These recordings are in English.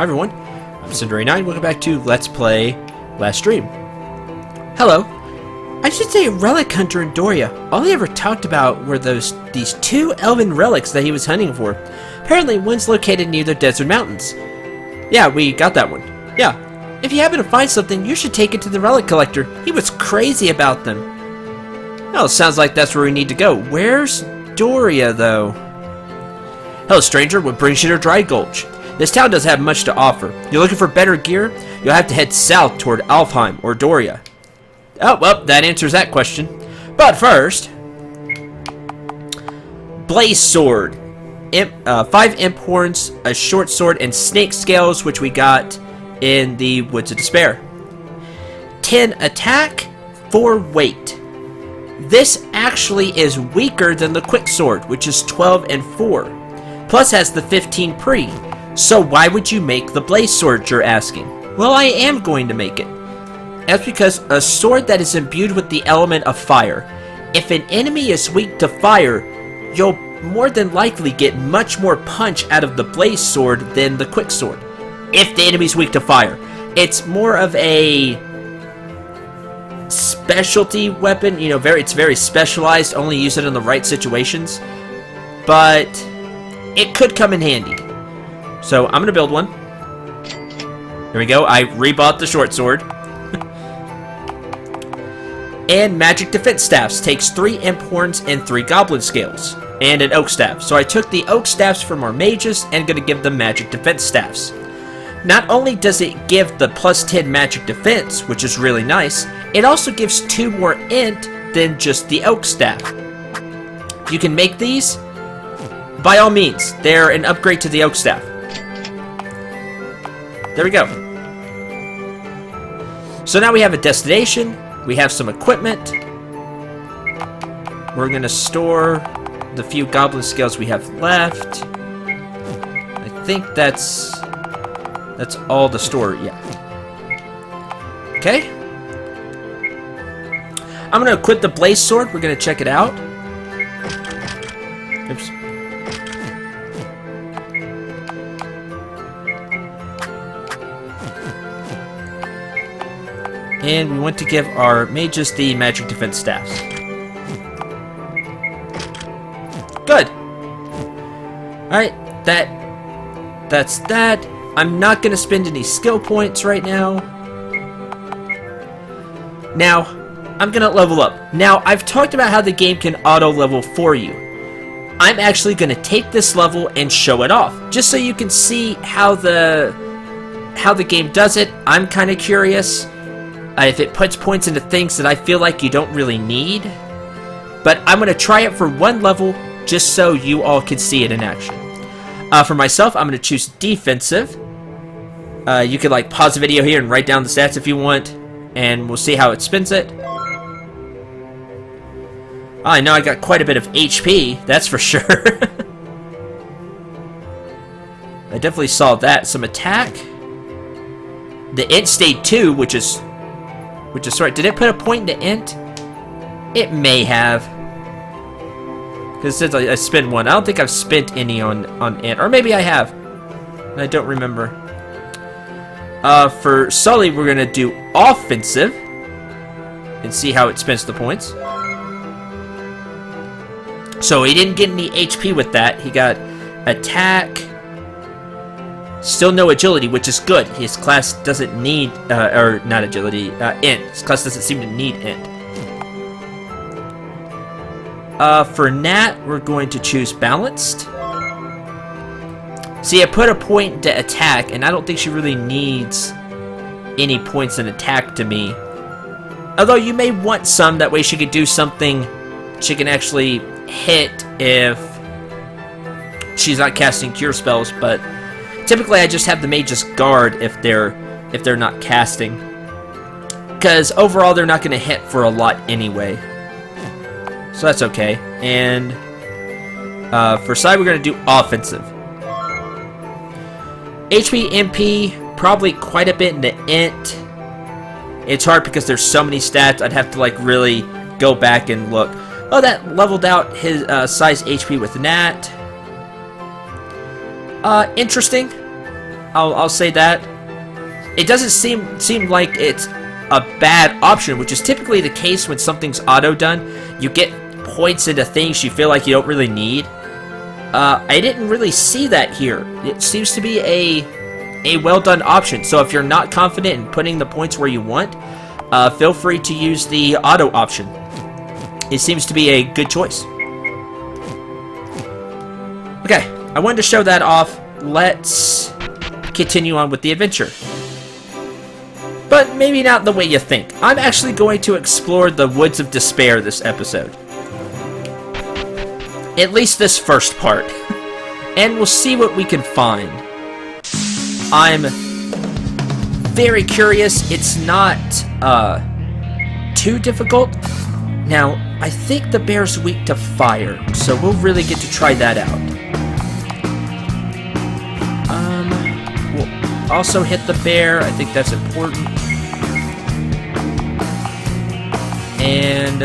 Hi everyone, I'm Ep.9. Welcome back to Let's Play Last Stream. Hello. I should say Relic Hunter in Doria. All he ever talked about were these two elven relics that he was hunting for. Apparently one's located near the desert mountains. Yeah, we got that one. Yeah. If you happen to find something, you should take it to the relic collector. He was crazy about them. Well, sounds like that's where we need to go. Where's Doria, though? Hello, stranger. What brings you to Dry Gulch? This town doesn't have much to offer. You're looking for better gear? You'll have to head south toward Alfheim or Doria. Oh, well, that answers that question. But first... Broadsword. 5 imp horns, a short sword, and snake scales, which we got in the Woods of Despair. 10 attack, 4 weight. This actually is weaker than the quick sword, which is 12 and 4. Plus has the 15 pre. So why would you make the blaze sword, you're asking? Well, I am going to make it. That's because a sword that is imbued with the element of fire. If an enemy is weak to fire, you'll more than likely get much more punch out of the blaze sword than the quick sword. If the enemy's weak to fire. It's more of a specialty weapon, you know, it's very specialized, only use it in the right situations. But it could come in handy. So I'm gonna build one. There we go. I rebought the short sword. And magic defense staffs takes 3 imp horns and 3 goblin scales. And an oak staff. So I took the oak staffs from our mages and gonna give them magic defense staffs. Not only does it give the plus 10 magic defense, which is really nice, it also gives 2 more int than just the oak staff. You can make these. By all means, they're an upgrade to the oak staff. There we go. So now we have a destination. We have some equipment. We're going to store the few goblin scales we have left. I think that's all the store. Yeah. Okay. I'm going to equip the blaze sword. We're going to check it out. Oops. And we want to give our mages the magic defense staffs. Good. Alright, that's that. I'm not going to spend any skill points right now. Now, I'm going to level up. Now, I've talked about how the game can auto-level for you. I'm actually going to take this level and show it off. Just so you can see how the game does it. I'm kind of curious. If it puts points into things that I feel like you don't really need. But I'm going to try it for one level just so you all can see it in action. For myself, I'm going to choose defensive. You could like pause the video here and write down the stats if you want. And we'll see how it spins it. I know I got quite a bit of HP, that's for sure. I definitely saw that. Some attack. The int stayed 2, which is right. Did it put a point into int? It may have. Because it says I spent 1. I don't think I've spent any on int. Or maybe I have. I don't remember. For Sully, we're going to do offensive. And see how it spends the points. So he didn't get any HP with that. He got attack. Still no agility, which is good. His class doesn't need, or not agility, int. His class doesn't seem to need int. For Nat, we're going to choose balanced. See, I put a point into attack, and I don't think she really needs any points in attack to me. Although you may want some, that way she could do something she can actually hit if she's not casting cure spells, but typically I just have the mages guard if they're not casting. Because overall they're not going to hit for a lot anyway. So that's okay. And for side we're going to do offensive. HP, MP, probably quite a bit into int. It's hard because there's so many stats, I'd have to like really go back and look. Oh, that leveled out his size HP with Nat. Interesting. I'll say that. It doesn't seem like it's a bad option, which is typically the case when something's auto-done. You get points into things you feel like you don't really need. I didn't really see that here. It seems to be a well-done option. So if you're not confident in putting the points where you want, feel free to use the auto option. It seems to be a good choice. Okay, I wanted to show that off. Let's continue on with the adventure. But maybe not the way you think. I'm actually going to explore the Woods of Despair this episode. At least this first part. And we'll see what we can find. I'm very curious. It's not too difficult. Now, I think the bear's weak to fire, so we'll really get to try that out. We'll also hit the bear. I think that's important. And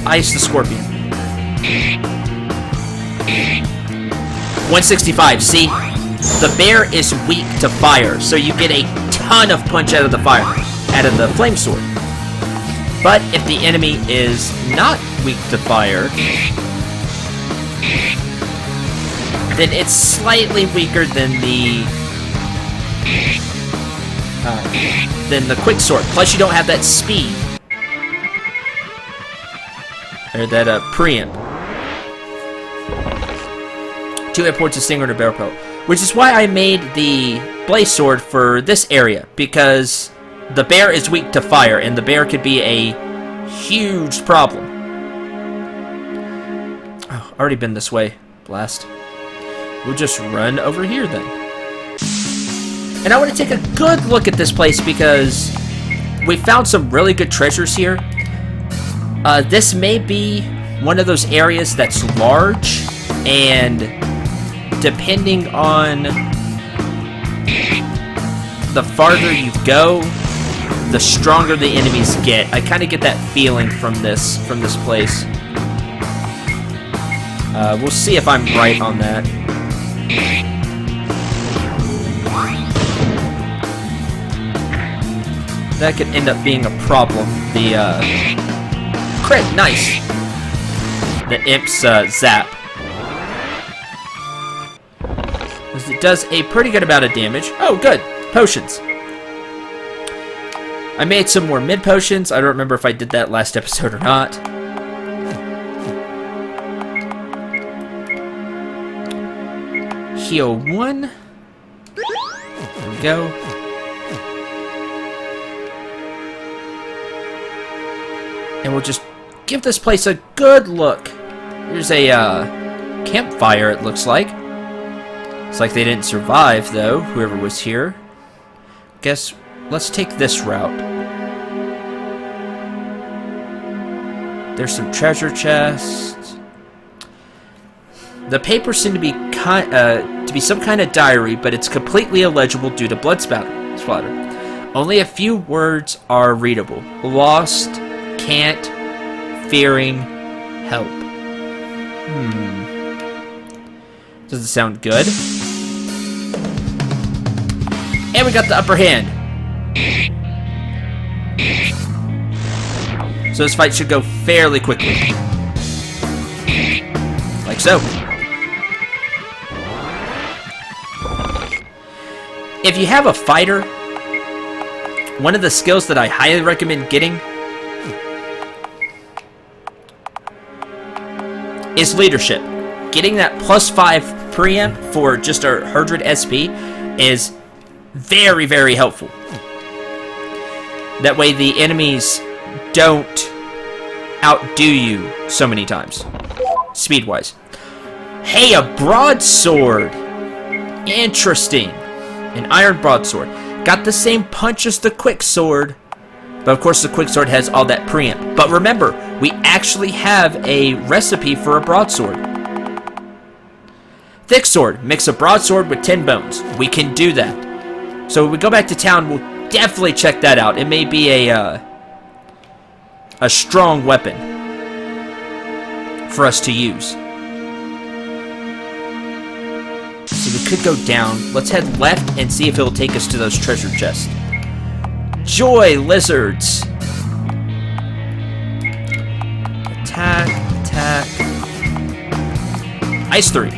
ice the scorpion. 165. See? The bear is weak to fire, so you get a ton of punch out of the fire, out of the flame sword. But if the enemy is not weak to fire, then it's slightly weaker than the quick sword. Plus, you don't have that speed. Or that preempt. 2 hit points of stinger and a barrel pellet. Which is why I made the blaze sword for this area, because the bear is weak to fire, and the bear could be a huge problem. Oh, already been this way. Blast. We'll just run over here then. And I want to take a good look at this place because we found some really good treasures here. This may be one of those areas that's large, and depending on the farther you go, the stronger the enemies get. I kind of get that feeling from this place. We'll see if I'm right on that. That could end up being a problem. The crit, nice. The imp's zap. It does a pretty good amount of damage. Oh, good. Potions. I made some more mid potions. I don't remember if I did that last episode or not. Heal 1. There we go. And we'll just give this place a good look. There's a campfire, it looks like. It's like they didn't survive, though, whoever was here. Guess, let's take this route. There's some treasure chests. The papers seem to be some kind of diary, but it's completely illegible due to blood splatter. Only a few words are readable. Lost, can't, fearing, help. Doesn't sound good. And we got the upper hand. So this fight should go fairly quickly. Like so. If you have a fighter, one of the skills that I highly recommend getting is leadership. Getting that +5 preempt for just 100 SP is very, very helpful. That way the enemies don't outdo you so many times, speed-wise. Hey, a broadsword! Interesting. An iron broadsword. Got the same punch as the quick sword, but of course the quick sword has all that preempt. But remember, we actually have a recipe for a broadsword. Thick sword. Mix a broadsword with 10 bones. We can do that. So when we go back to town, we'll definitely check that out. It may be a strong weapon for us to use. could go down. Let's head left and see if it'll take us to those treasure chests. Joy lizards! Attack, attack. Ice 3.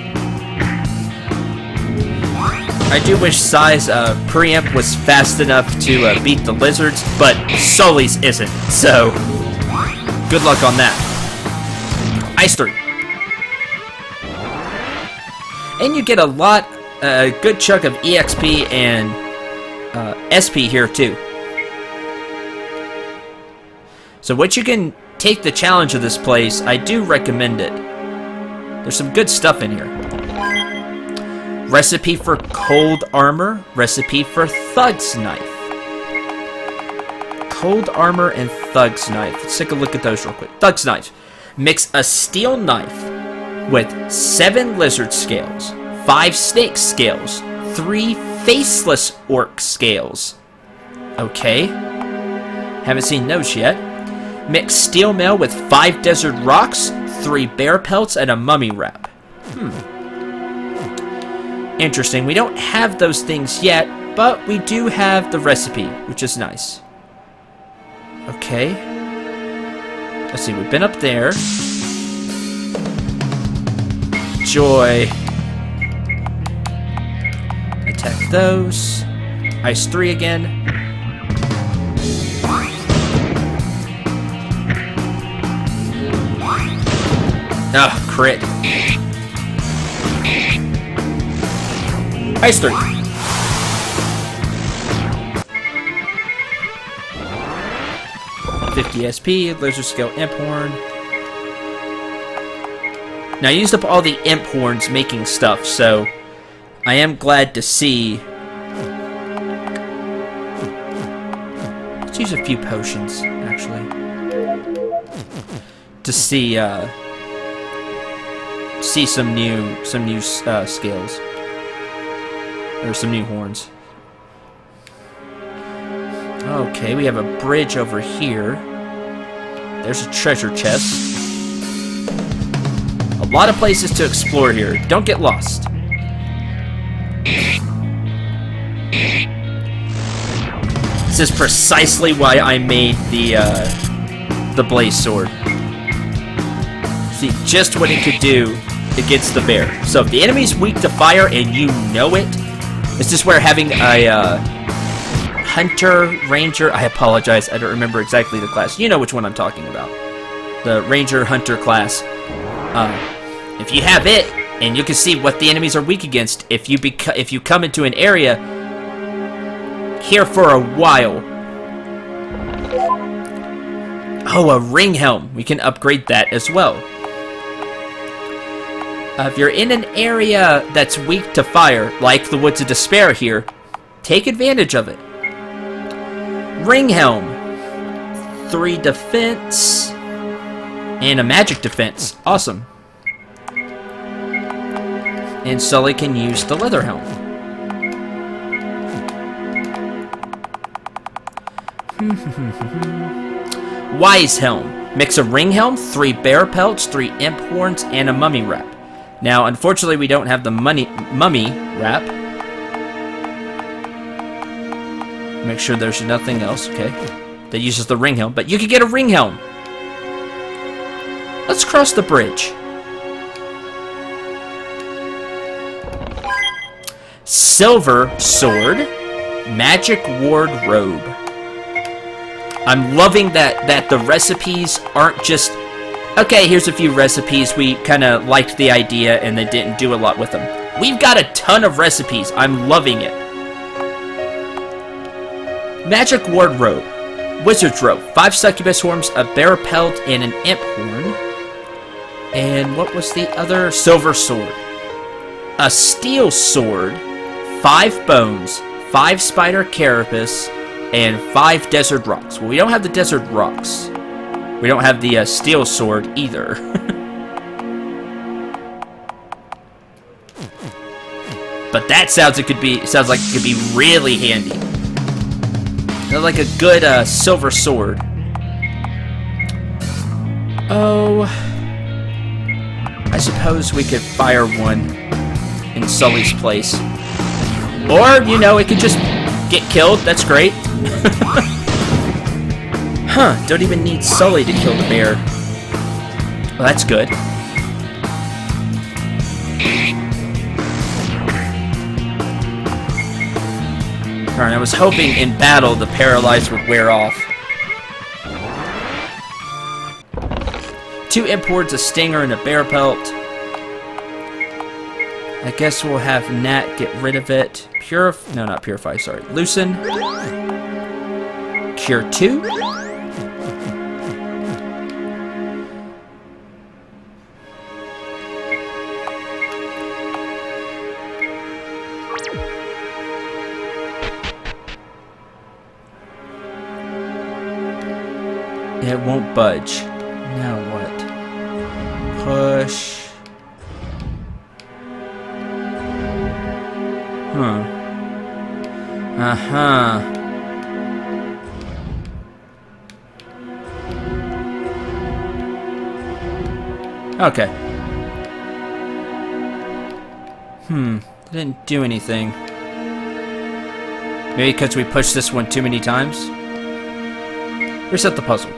I do wish Sai's preamp was fast enough to beat the lizards, but Sully's isn't, so good luck on that. Ice 3. And you get a good chunk of EXP and SP here too. So once you can take the challenge of this place, I do recommend it. There's some good stuff in here. Recipe for cold armor. Recipe for Thug's knife. Cold armor and Thug's knife. Let's take a look at those real quick. Thug's knife. Mix a steel knife with 7 lizard scales, 5 snake scales, 3 faceless orc scales. Okay. Haven't seen those yet. Mix steel mail with 5 desert rocks, 3 bear pelts, and a mummy wrap. Interesting. We don't have those things yet, but we do have the recipe, which is nice. Okay. Let's see, we've been up there. Joy. Attack those. Ice 3 again. Ugh, crit. Ice 3. $50 SP, laser scale imp horn. Now I used up all the imp horns making stuff, so I am glad to see. Let's use a few potions, actually, to see some new scales. Or some new horns. Okay, we have a bridge over here. There's a treasure chest. A lot of places to explore here. Don't get lost. This is precisely why I made the blaze sword. See just what it could do against the bear. So if the enemy's weak to fire and you know it, this is where having a hunter, ranger, I apologize, I don't remember exactly the class. You know which one I'm talking about. The ranger, hunter class. If you have it, and you can see what the enemies are weak against, if you come into an area here for a while. Oh, a ring helm. We can upgrade that as well. If you're in an area that's weak to fire, like the Woods of Despair here, take advantage of it. Ring helm. 3 defense. And a magic defense. Awesome. And Sully can use the leather helm. Wise helm. Mix a ring helm, 3 bear pelts, 3 imp horns, and a mummy wrap. Now, unfortunately, we don't have the mummy wrap. Make sure there's nothing else, okay, that uses the ring helm. But you can get a ring helm. Let's cross the bridge. Silver sword, magic ward robe. I'm loving that the recipes aren't just, okay, here's a few recipes, we kind of liked the idea and they didn't do a lot with them. We've got a ton of recipes. I'm loving it. Magic ward robe. Wizard's robe. 5 succubus horns, a bear pelt, and an imp horn. And what was the other? Silver sword. A steel sword, 5 bones, 5 spider carapace, and 5 desert rocks. Well, we don't have the desert rocks. We don't have the steel sword either. But that sounds like it could be really handy. Sounds like a good silver sword. Oh, I suppose we could fire one. in Sully's place. Or, you know, it could just get killed. That's great. Huh, don't even need Sully to kill the bear. Well, that's good. Darn, I was hoping in battle the paralyze would wear off. 2 imports, a stinger, and a bear pelt. I guess we'll have Nat get rid of it. No, not purify, sorry. Loosen. Cure 2. It won't budge. Now what? Push. Huh. Uh-huh. Okay. Didn't do anything. Maybe because we pushed this one too many times? Reset the puzzle.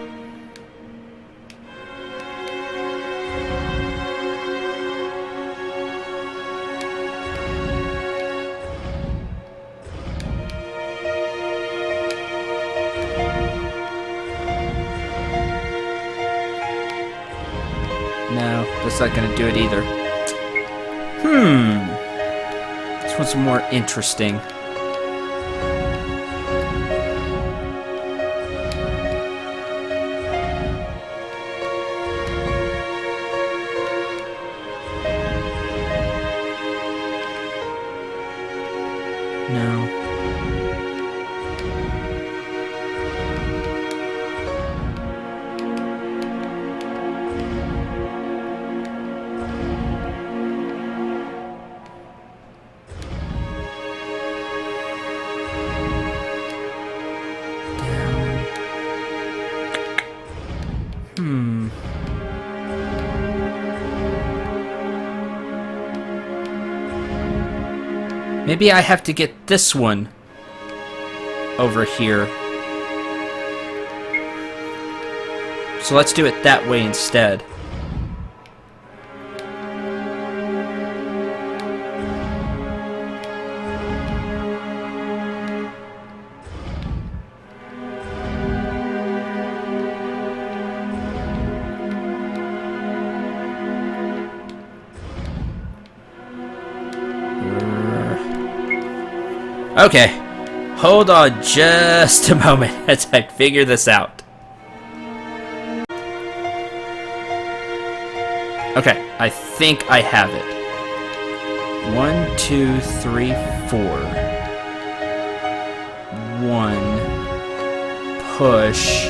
No, that's not gonna do it either. This one's more interesting. No. Maybe I have to get this one over here. So let's do it that way instead. Okay, hold on just a moment as I figure this out. Okay, I think I have it. 1, 2, 3, 4. 1. Push.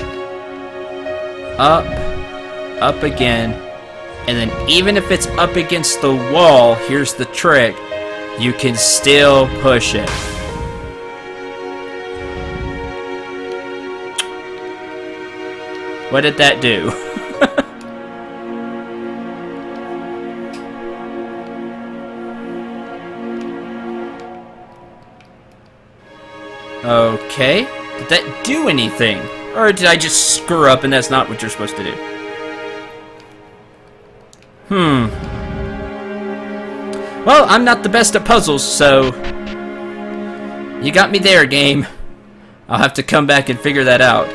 Up again. And then even if it's up against the wall, here's the trick. You can still push it. What did that do? Okay. Did that do anything? Or did I just screw up and that's not what you're supposed to do? Well, I'm not the best at puzzles, so... You got me there, game. I'll have to come back and figure that out.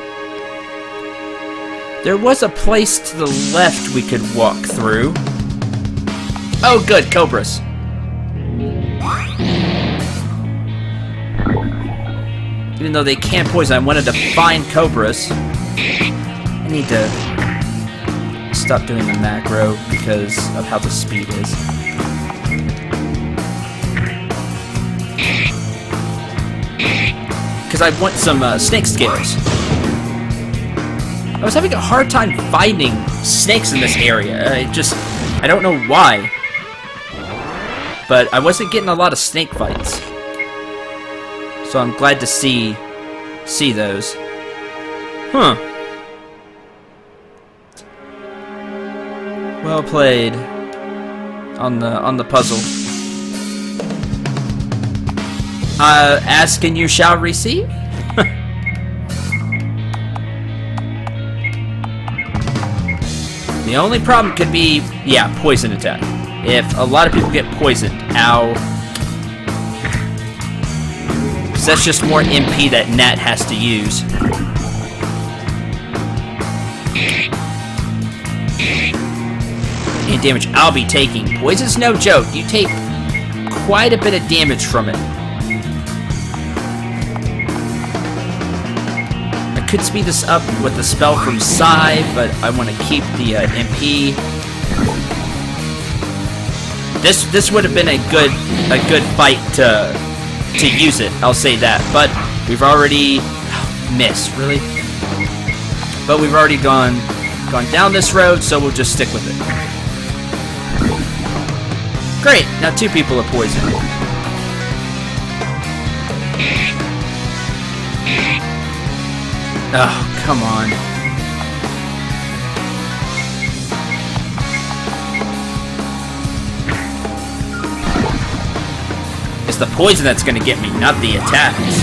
There was a place to the left we could walk through. Oh, good, cobras. Even though they can't poison, I wanted to find cobras. I need to stop doing the macro because of how the speed is. Because I want some snake scales. I was having a hard time finding snakes in this area. I don't know why. But I wasn't getting a lot of snake fights. So I'm glad to see those. Huh. Well played on the puzzle. Ask and you shall receive. The only problem could be, yeah, poison attack. If a lot of people get poisoned, ow. So that's just more MP that Nat has to use. And damage I'll be taking. Poison's no joke. You take quite a bit of damage from it. I could speed this up with the spell from Psy, but I want to keep the MP. This would have been a good fight to use it. I'll say that, but we've already missed, really. But we've already gone down this road, so we'll just stick with it. Great. Now 2 people are poisoned. Oh, come on. It's the poison that's gonna get me, not the attacks.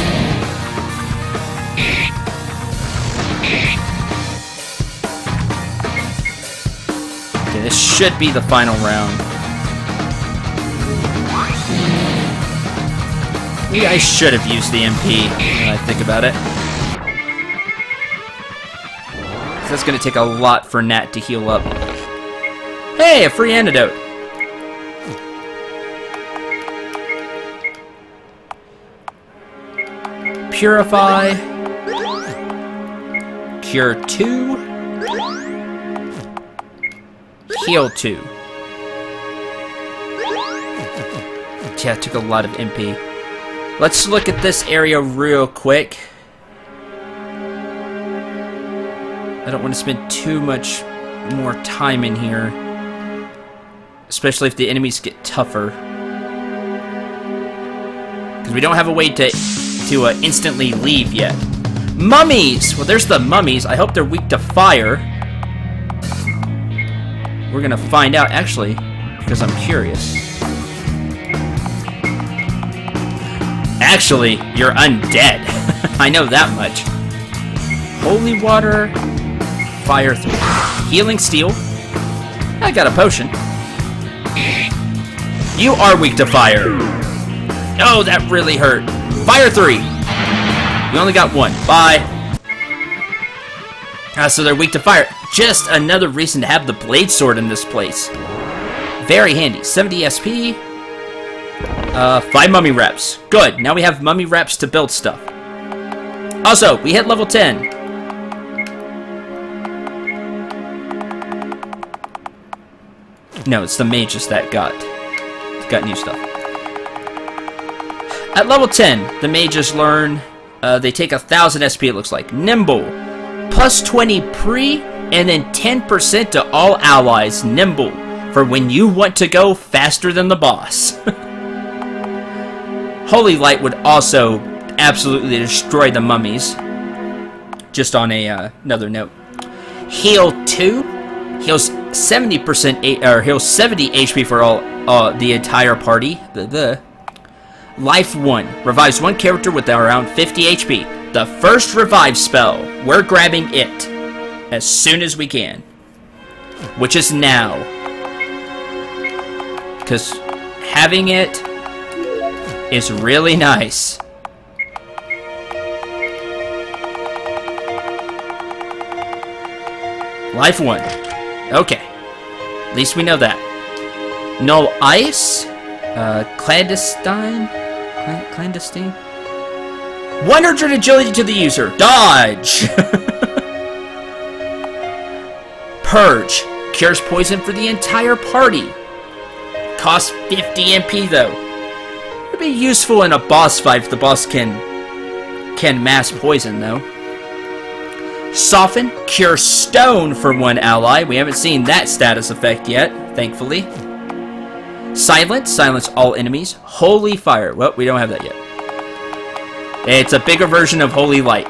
Okay, this should be the final round. Maybe I should have used the MP when I think about it. That's gonna take a lot for Nat to heal up. Hey, a free antidote. Purify. Cure 2. Heal 2. Yeah, it took a lot of MP. Let's look at this area real quick. I don't want to spend too much more time in here. Especially if the enemies get tougher. Because we don't have a way to instantly leave yet. Mummies! Well, there's the mummies. I hope they're weak to fire. We're gonna find out, actually, because I'm curious. Actually, you're undead. I know that much. Holy water, fire 3. Healing steel. I got a potion. You are weak to fire. Oh, that really hurt. Fire 3. You only got 1. Bye. So they're weak to fire. Just another reason to have the blade sword in this place. Very handy. 70 SP. 5 mummy reps. Good. Now we have mummy reps to build stuff. Also, we hit level 10. No, it's the mages that got new stuff. At level 10, the mages learn, they take 1,000 SP, it looks like. Nimble. Plus 20 pre, and then 10% to all allies. Nimble. For when you want to go faster than the boss. Holy Light would also absolutely destroy the mummies. Just on another note. Heal 2. Heals 70% or heals 70 HP for all the entire party. Life 1 revives 1 character with around 50 HP. The first revive spell, we're grabbing it as soon as we can, which is now, because having it is really nice. Life 1. Okay. At least we know that. No ice. Clandestine. 100 agility to the user. Dodge. Purge. Cures poison for the entire party. Costs 50 MP though. It'd be useful in a boss fight if the boss can mass poison though. Soften, cure stone for 1 ally. We haven't seen that status effect yet, thankfully. Silence all enemies. Holy fire. Well, we don't have that yet. It's a bigger version of Holy Light.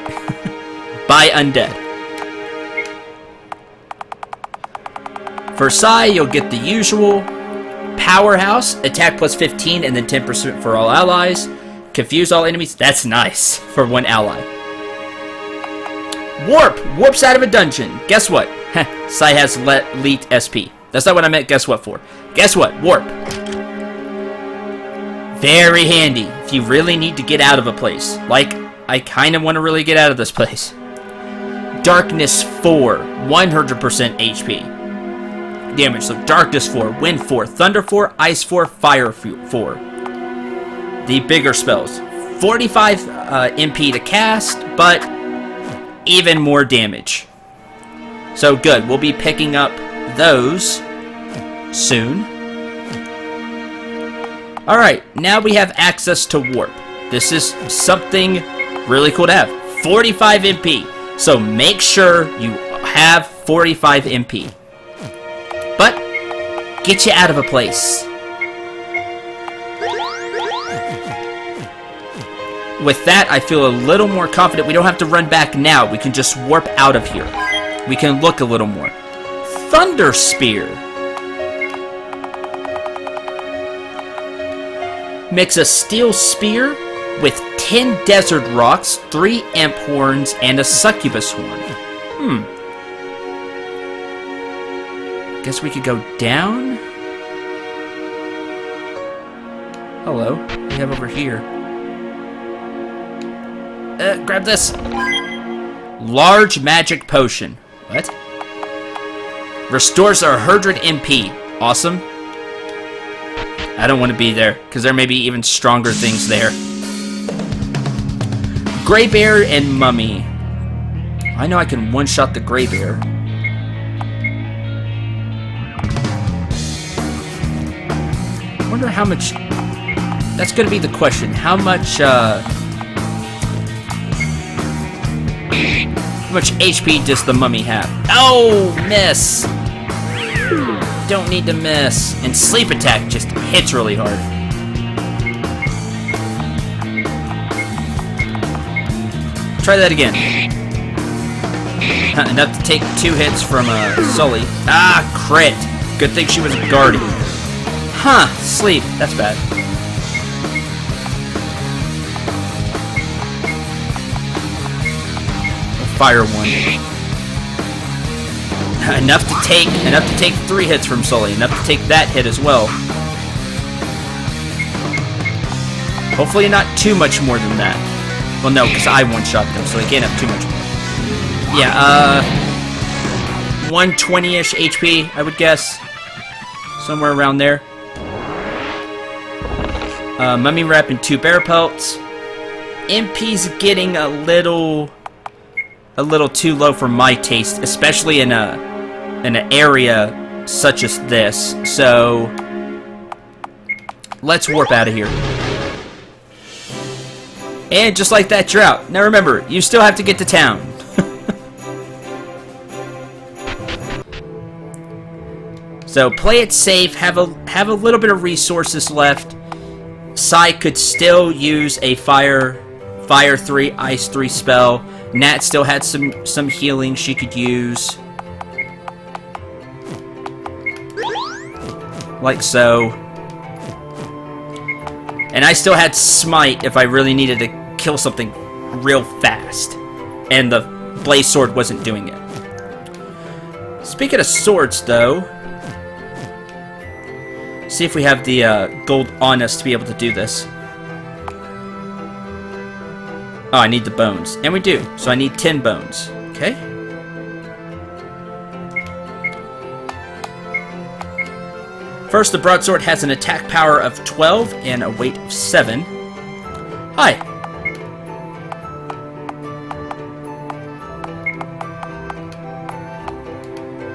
By undead. For Psy, you'll get the usual. Powerhouse, attack plus 15 and then 10% for all allies. Confuse all enemies. That's nice for one ally. Warp. Warps out of a dungeon. Guess what? Sai has elite SP. That's not what I meant guess what for. Guess what? Warp. Very handy if you really need to get out of a place. Like, I kind of want to really get out of this place. Darkness 4. 100% HP. Damage. So Darkness 4, Wind 4, Thunder 4, Ice 4, Fire 4. The bigger spells. 45 MP to cast, but even more damage. So good. We'll be picking up those soon. Alright, now we have access to Warp. This is something really cool to have. 45 MP. So make sure you have 45 MP. But, get you out of a place. With that, I feel a little more confident. We don't have to run back now. We can just warp out of here. We can look a little more. Thunder Spear. Mix a steel spear with 10 desert rocks, 3 imp horns, and a succubus horn. Guess we could go down? Hello. What do we have over here? Grab this. Large magic potion. What? Restores 100 MP. Awesome. I don't want to be there, because there may be even stronger things there. Gray Bear and Mummy. I know I can one-shot the Gray Bear. I wonder how much... That's going to be the question. How much HP does the Mummy have? Oh, miss! Don't need to miss. And Sleep Attack just hits really hard. Try that again. Enough to take 2 hits from Sully. Ah, crit. Good thing she was a guardian. Huh, sleep. That's bad. Fire one. Enough to take 3 hits from Sully. Enough to take that hit as well. Hopefully not too much more than that. Well, no, because I one-shot them, so they can't have too much more. Yeah, 120-ish HP, I would guess. Somewhere around there. Mummy Wrap and 2 bear pelts. MP's getting a little too low for my taste, especially in an area such as this. So let's warp out of here. And just like that, you're out. Now remember, you still have to get to town. So play it safe. Have a little bit of resources left. Sai could still use a fire 3, ice 3 spell. Nat still had some healing she could use. Like so. And I still had Smite if I really needed to kill something real fast. And the Blaze Sword wasn't doing it. Speaking of swords, though. See if we have the gold on us to be able to do this. Oh, I need the bones. And we do. So I need 10 bones. Okay. First, the Broadsword has an attack power of 12 and a weight of 7. Hi.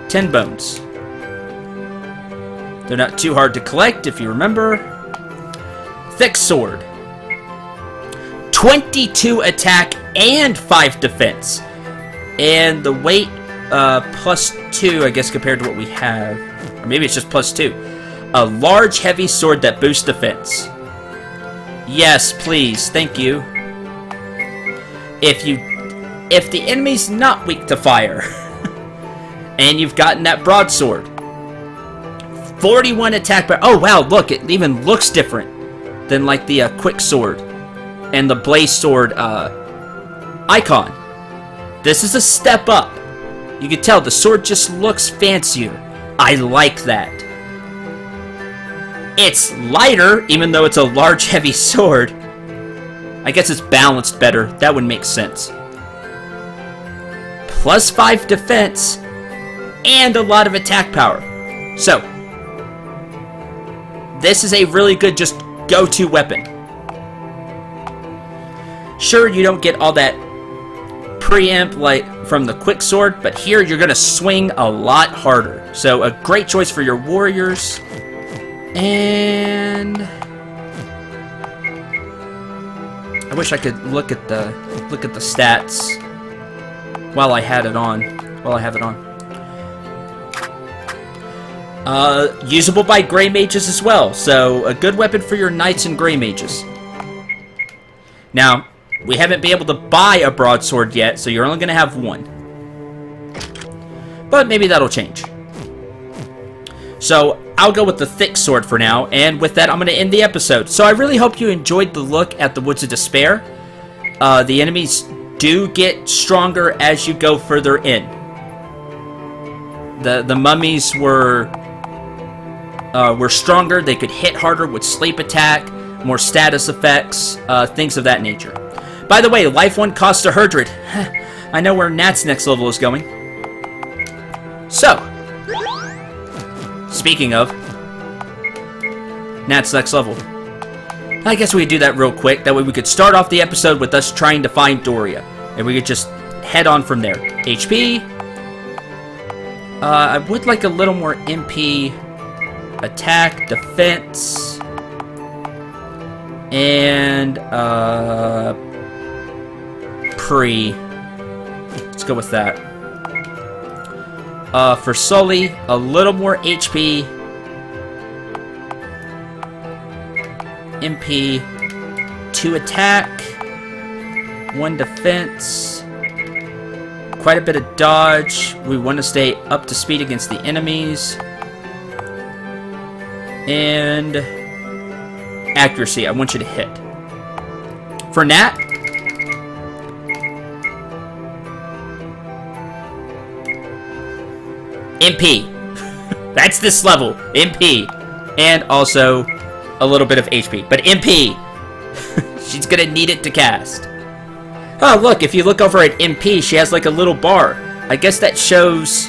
$10 bones. They're not too hard to collect, if you remember. Thick Sword. 22 attack and 5 defense. And the weight, +2, I guess, compared to what we have. Or maybe it's just +2. A large, heavy sword that boosts defense. Yes, please. Thank you. If the enemy's not weak to fire, and you've gotten that broadsword, 41 attack. Oh wow! Look, it even looks different than like the quick sword. and the blaze sword icon. This is a step up. You can tell the sword just looks fancier. I like that. It's lighter, even though it's a large, heavy sword. I guess it's balanced better. That would make sense. Plus 5 defense, and a lot of attack power. So, this is a really good just go-to weapon. Sure, you don't get all that preempt like from the quick sword, but here you're gonna swing a lot harder. So a great choice for your warriors. And I wish I could look at the stats while I had it on. Usable by Grey Mages as well, so a good weapon for your Knights and Grey Mages. Now, we haven't been able to buy a Broadsword yet, so you're only going to have one. But maybe that'll change. So, I'll go with the thick sword for now, and with that, I'm going to end the episode. So, I really hope you enjoyed the look at the Woods of Despair. The enemies do get stronger as you go further in. The mummies were stronger. They could hit harder with sleep attack, more status effects, things of that nature. By the way, Life 1 costs 100. I know where Nat's next level is going. So, speaking of Nat's next level, I guess we could do that real quick. That way we could start off the episode with us trying to find Doria. And we could just head on from there. HP. I would like a little more MP. Attack, defense. And, let's go with that. For Sully, a little more HP. MP. 2 attack. 1 defense. Quite a bit of dodge. We want to stay up to speed against the enemies. And accuracy, I want you to hit. For Nat, MP. That's this level. MP. And also a little bit of HP. But MP. She's gonna need it to cast. Oh, look, if you look over at MP, she has like a little bar. I guess that shows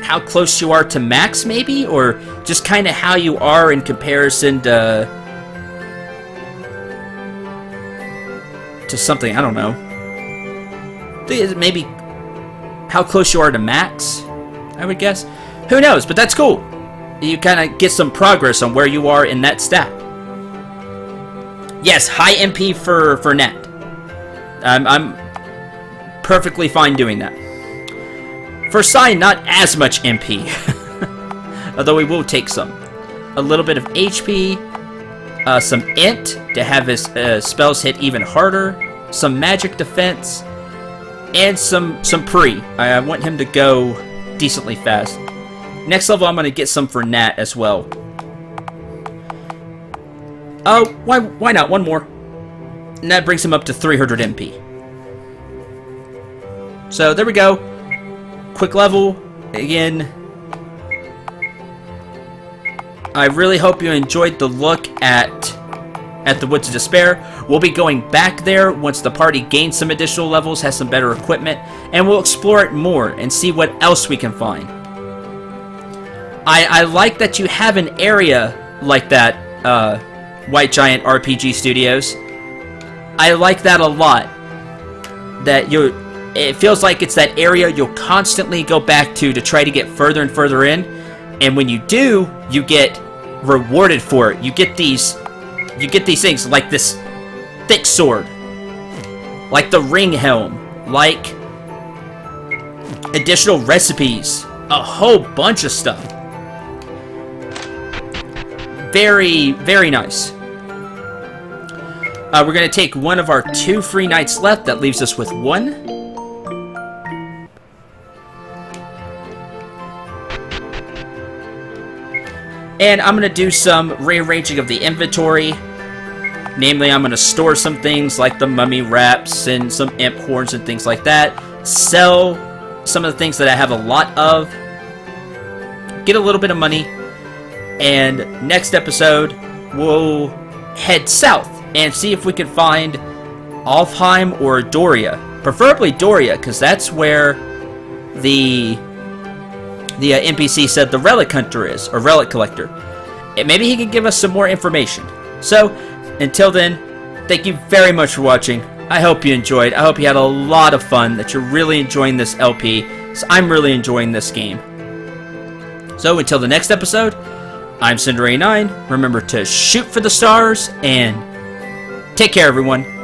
how close you are to max, maybe? Or just kind of how you are in comparison to something, I don't know. Maybe how close you are to max, I would guess. Who knows, but that's cool. You kind of get some progress on where you are in that stat. Yes, high MP for Nat. I'm perfectly fine doing that. For Sai, not as much MP. Although we will take some. A little bit of HP. Some Int to have his spells hit even harder. Some magic defense. And some Pre. I want him to go decently fast. Next level, I'm going to get some for Nat as well. Oh, why not? One more. And that brings him up to 300 MP. So, there we go. Quick level. Again, I really hope you enjoyed the look at the Woods of Despair. We'll be going back there once the party gains some additional levels, has some better equipment, and we'll explore it more and see what else we can find. I like that you have an area like that, White Giant RPG Studios. I like that a lot. That it feels like it's that area you'll constantly go back to try to get further and further in. And when you do, you get rewarded for it. You get these things like this thick sword, like the ring helm, like additional recipes, a whole bunch of stuff. Very, very nice. We're going to take one of our 2 free knights left. That leaves us with 1. And I'm going to do some rearranging of the inventory. Namely, I'm going to store some things like the mummy wraps and some imp horns and things like that. Sell some of the things that I have a lot of. Get a little bit of money. And next episode, we'll head south and see if we can find Alfheim or Doria. Preferably Doria, because that's where the NPC said the relic hunter is, or relic collector. And maybe he can give us some more information. So, until then, thank you very much for watching. I hope you enjoyed. I hope you had a lot of fun, that you're really enjoying this LP. So I'm really enjoying this game. So until the next episode, I'm Cendril Ep.9. Remember to shoot for the stars, and take care, everyone.